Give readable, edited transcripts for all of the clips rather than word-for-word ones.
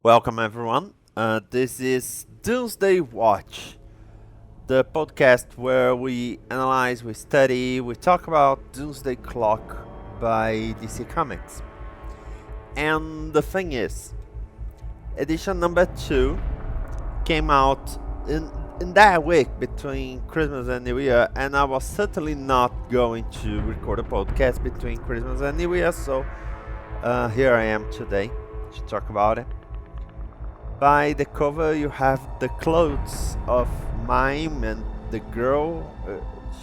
Welcome, everyone. This is Doomsday Watch, the podcast where we analyze, we study, we talk about Doomsday Clock by DC Comics. And the thing is, edition number 2 came out in that week between Christmas and New Year, and I was certainly not going to record a podcast between Christmas and New Year, so here I am today to talk about it. By the cover, you have the clothes of Mime and the girl.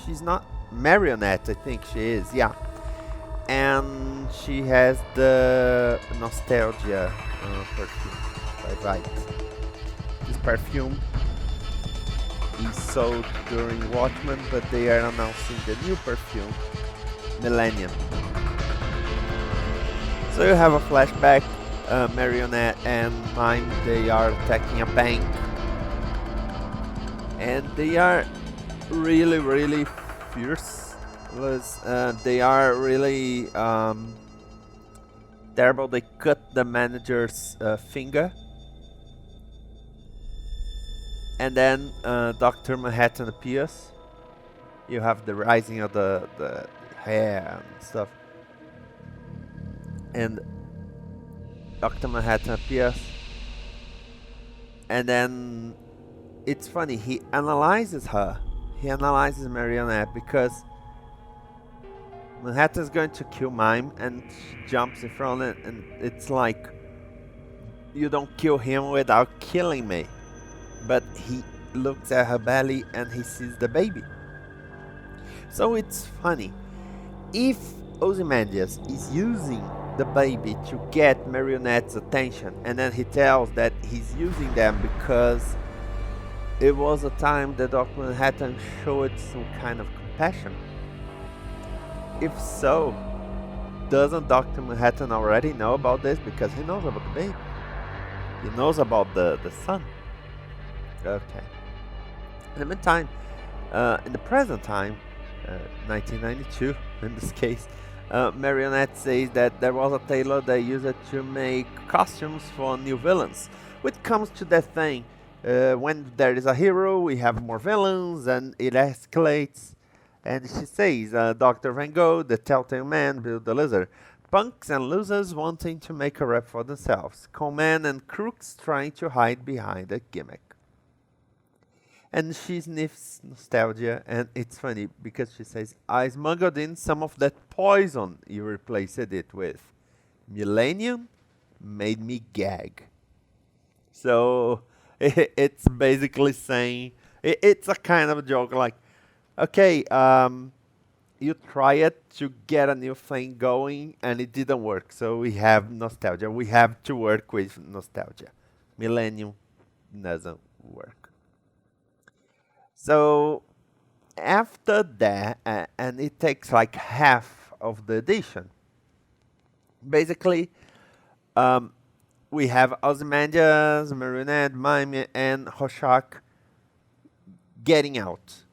She's not Marionette, I think she is, yeah. And she has the Nostalgia perfume by Right. This perfume is sold during Watchmen, but they are announcing the new perfume, Millennium. So you have a flashback. Marionette and Mime, they are attacking a bank, and they are really fierce. They are really terrible. They cut the manager's finger, and then Dr. Manhattan appears. You have the rising of the hair and stuff, and Dr. Manhattan appears, and then it's funny, he analyzes her. He analyzes Marionette because Manhattan is going to kill Mime, and she jumps in front of it, and it's like, you don't kill him without killing me. But he looks at her belly and he sees the baby. So it's funny. If Ozymandias is using the baby to get Marionette's attention, and then he tells that he's using them because it was a time that Dr. Manhattan showed some kind of compassion. If so, doesn't Dr. Manhattan already know about this? Because he knows about the baby. He knows about the son. Okay. In the meantime, in the present time, 1992 in this case, Marionette says that there was a tailor that used it to make costumes for new villains. Which comes to that thing, when there is a hero, we have more villains, and it escalates. And she says, Dr. Van Gogh, the Telltale Man, built the lizard. Punks and losers wanting to make a rep for themselves. Conmen and crooks trying to hide behind a gimmick. And she sniffs Nostalgia, and it's funny because she says, I smuggled in some of that poison you replaced it with. Millennium made me gag. So it's basically saying, it's a kind of a joke like, okay, you try it to get a new thing going and it didn't work, so we have Nostalgia. We have to work with Nostalgia. Millennium doesn't work. So after that, and it takes like half of the edition, basically we have Ozymandias, Marionette, Mime, and Rorschach getting out.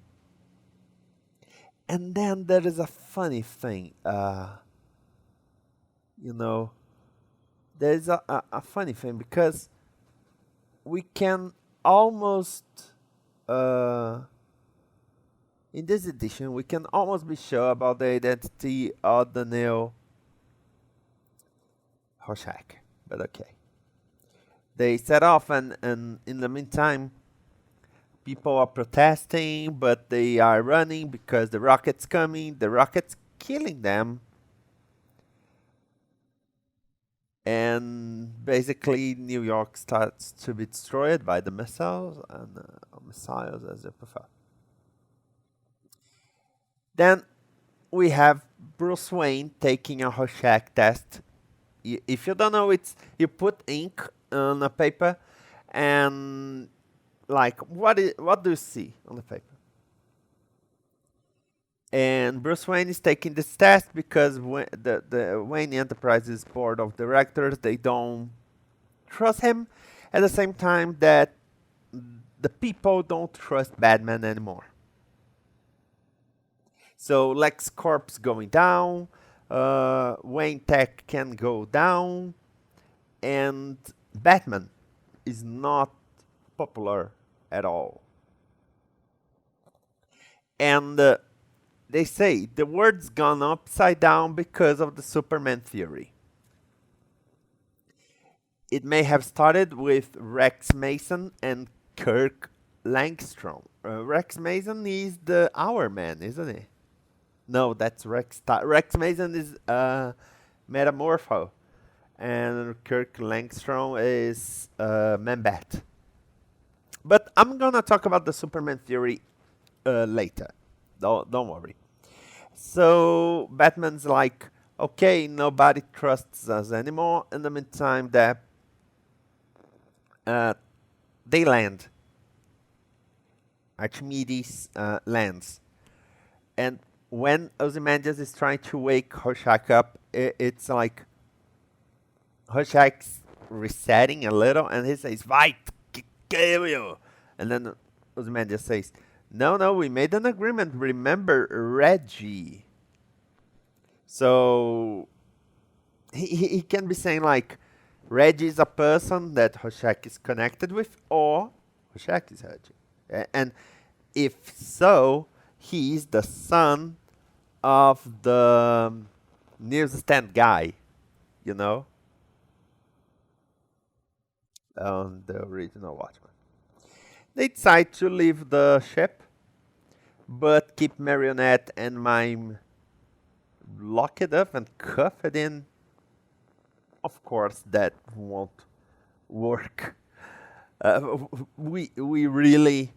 And then there is a funny thing, there is a funny thing because we can almost in this edition, we can almost be sure about the identity of the new Rorschach, but okay. They set off, and in the meantime, people are protesting, but they are running because the rocket's coming. The rocket's killing them. And basically, New York starts to be destroyed by the missiles, and missiles as you prefer. Then we have Bruce Wayne taking a Rorschach test. If you don't know, it's you put ink on a paper, and like what do you see on the paper? And Bruce Wayne is taking this test because the Wayne Enterprises board of directors, they don't trust him. At the same time that the people don't trust Batman anymore. So LexCorp's going down, Wayne Tech can go down, and Batman is not popular at all. And they say the world's gone upside down because of the Superman theory. It may have started with Rex Mason and Kirk Langstrom. Rex Mason is the Hour Man, isn't he? No, that's Rex Mason is Metamorpho. And Kirk Langstrom is Man-Bat. But I'm gonna talk about the Superman theory later. Don't worry. So Batman's like, okay, nobody trusts us anymore. In the meantime, they land. Archimedes lands. And when Ozymandias is trying to wake Rorschach up, it's like Rorschach's resetting a little, and he says, "Fight, kill you." And then Ozymandias says, "No, we made an agreement. Remember Reggie." So he can be saying like, Reggie is a person that Rorschach is connected with, or Rorschach is Reggie. And if so, he is the son of the newsstand guy, you know? On the original Watchmen. They decide to leave the ship, but keep Marionette and Mime locked up and cuffed in. Of course, that won't work. We really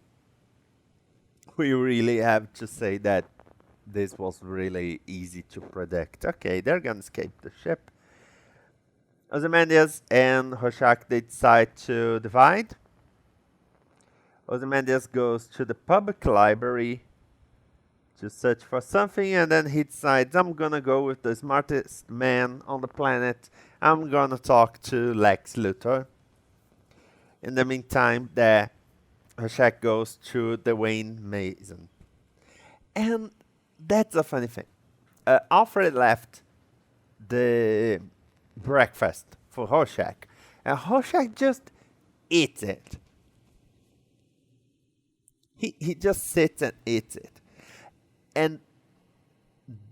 have to say that this was really easy to predict. Okay, they're gonna escape the ship. Ozymandias and Rorschach, they decide to divide. Ozymandias goes to the public library to search for something, and then he decides, I'm gonna go with the smartest man on the planet. I'm gonna talk to Lex Luthor. In the meantime, Rorschach goes to the Wayne Mason. And that's a funny thing. Alfred left the breakfast for Rorschach, and Rorschach just eats it. He just sits and eats it. And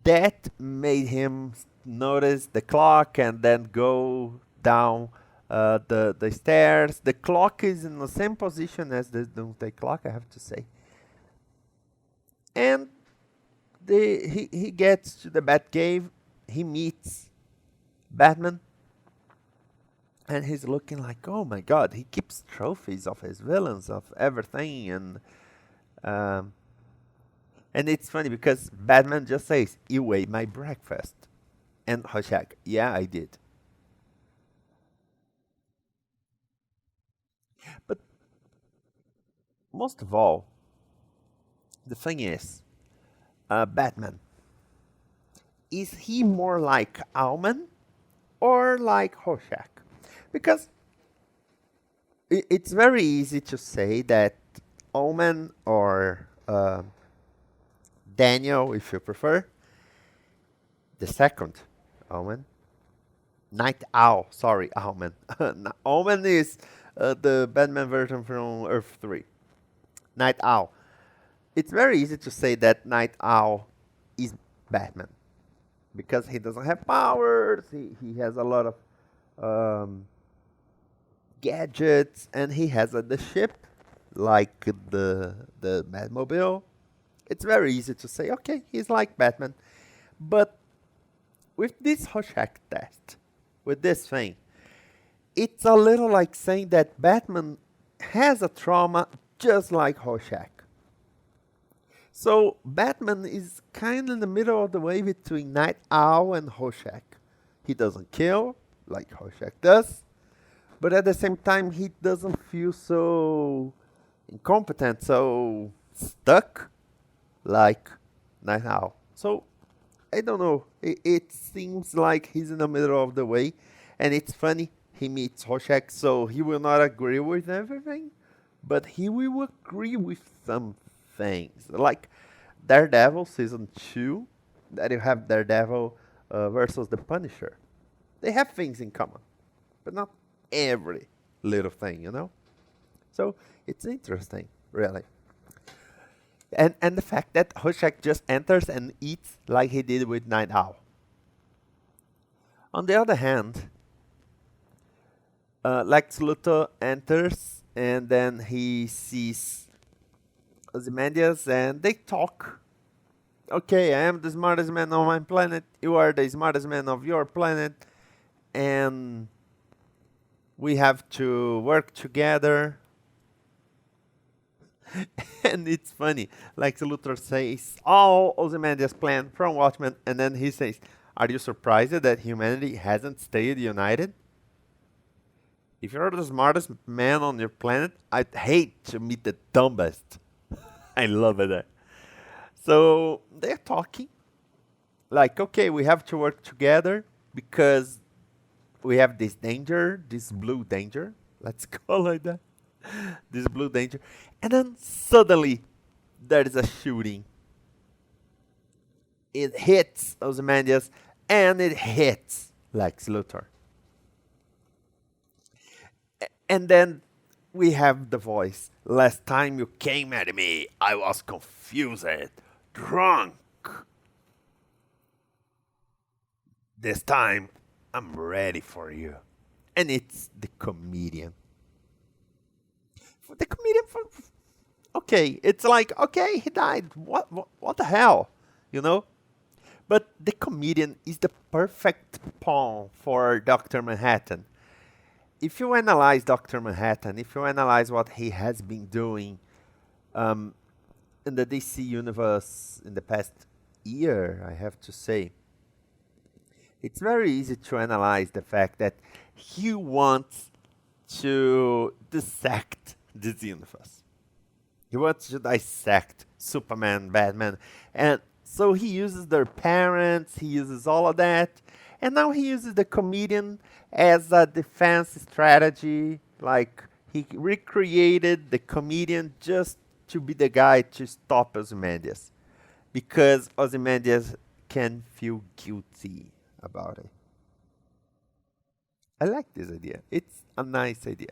that made him notice the clock and then go down the stairs. The clock is in the same position as the Doomsday Clock, I have to say. And he gets to the Batcave. He meets Batman. And he's looking like, oh my god, he keeps trophies of his villains, of everything. And it's funny because Batman just says, you ate my breakfast. And Rorschach, yeah, I did. But most of all, the thing is, Batman, is he more like Owlman or like Rorschach? Because it's very easy to say that Owlman or Daniel, if you prefer, the second Owlman, Night Owl, sorry, Owlman. Owlman is the Batman version from Earth 3. Night Owl. It's very easy to say that Night Owl is Batman because he doesn't have powers, he has a lot of gadgets, and he has the ship like the Batmobile. It's very easy to say, okay, he's like Batman. But with this Rorschach test, with this thing, it's a little like saying that Batman has a trauma just like Rorschach. So Batman is kind of in the middle of the way between Night Owl and Rorschach. He doesn't kill like Rorschach does, but at the same time he doesn't feel so incompetent, so stuck like Night Owl. So I don't know. It seems like he's in the middle of the way, and it's funny. He meets Rorschach, so he will not agree with everything, but he will agree with some things. Like Daredevil season 2, that you have Daredevil versus the Punisher. They have things in common, but not everything. little thing, you know? So it's interesting, really. And the fact that Hoshek just enters and eats like he did with Night Owl. On the other hand, Lex Luthor enters and then he sees Ozymandias and they talk. Okay, I am the smartest man on my planet. You are the smartest man of your planet. And we have to work together. And it's funny. Lex Luthor says all Ozymandias' plan from Watchmen. And then he says, are you surprised that humanity hasn't stayed united? If you're the smartest man on your planet, I'd hate to meet the dumbest. I love it. So they're talking. Like, okay, we have to work together because we have this danger, this blue danger. Let's call it that. This blue danger. And then suddenly there is a shooting. It hits Ozymandias and it hits Lex Luthor. And then we have the voice. Last time you came at me, I was confused, drunk. This time, I'm ready for you. And it's the comedian. The comedian, okay, it's like, okay, he died. What the hell? You know? But the comedian is the perfect pawn for Dr. Manhattan. If you analyze Dr. Manhattan, if you analyze what he has been doing in the DC universe in the past year, I have to say, it's very easy to analyze the fact that he wants to dissect this universe. He wants to dissect Superman, Batman, and so he uses their parents, he uses all of that, and now he uses the comedian as a defense strategy. Like, he recreated the comedian just to be the guy to stop Ozymandias, because Ozymandias can feel guilty about it. I like this idea. It's a nice idea.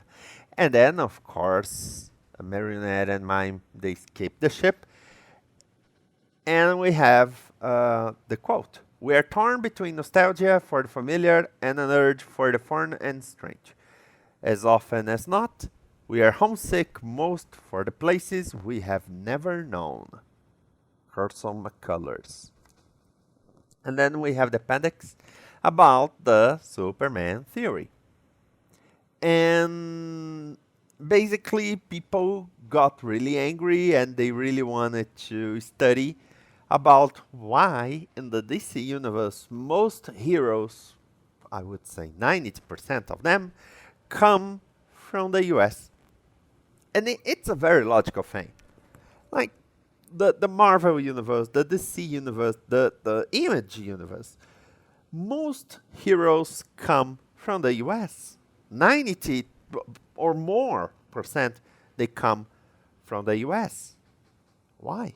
And then, of course, a Marionette and Mime, they escape the ship. And we have the quote. We are torn between nostalgia for the familiar and an urge for the foreign and strange. As often as not, we are homesick most for the places we have never known. Herschel McCullers. And then we have the appendix about the Superman theory. And basically, people got really angry and they really wanted to study about why in the DC universe most heroes, I would say 90% of them, come from the US. And it's a very logical thing. Like the Marvel universe, the DC universe, the Image universe, most heroes come from the US. 90 or more percent, they come from the US. Why?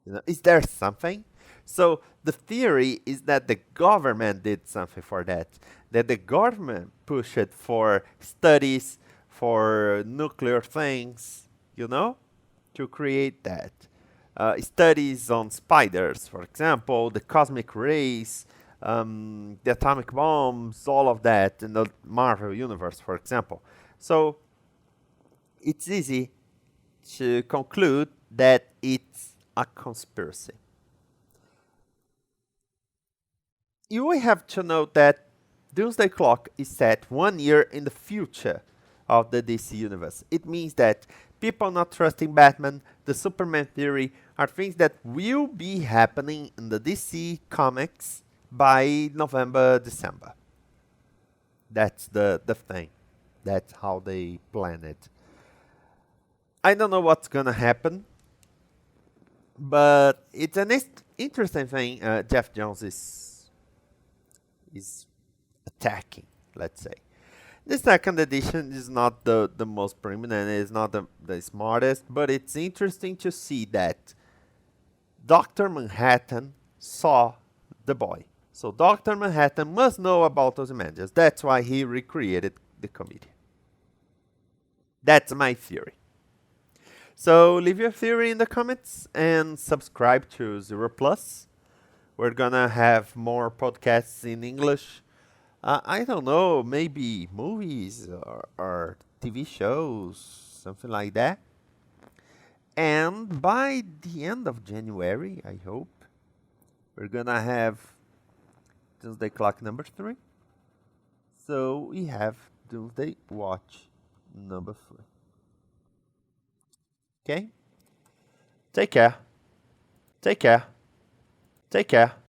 You know, is there something? So the theory is that the government did something for that. That the government pushed it for studies, for nuclear things, you know, to create that. Studies on spiders, for example, the cosmic rays, the atomic bombs, all of that in the Marvel universe, for example. So it's easy to conclude that it's a conspiracy. You will have to note that Doomsday Clock is set 1 year in the future of the DC universe. It means that people not trusting Batman, the Superman theory, are things that will be happening in the DC comics by November, December. That's the thing. That's how they plan it. I don't know what's gonna happen, but it's an interesting thing. Geoff Johns is attacking, let's say. The second edition is not the most prominent, it's not the smartest, but it's interesting to see that Dr. Manhattan saw the boy. So Dr. Manhattan must know about Ozymandias. That's why he recreated the committee. That's my theory. So leave your theory in the comments and subscribe to Zero Plus. We're gonna have more podcasts in English. I don't know, maybe movies or TV shows, something like that. And by the end of January, I hope, we're gonna have Doomsday Clock number 3. So we have Doomsday Watch number 3. Okay? Take care. Take care. Take care.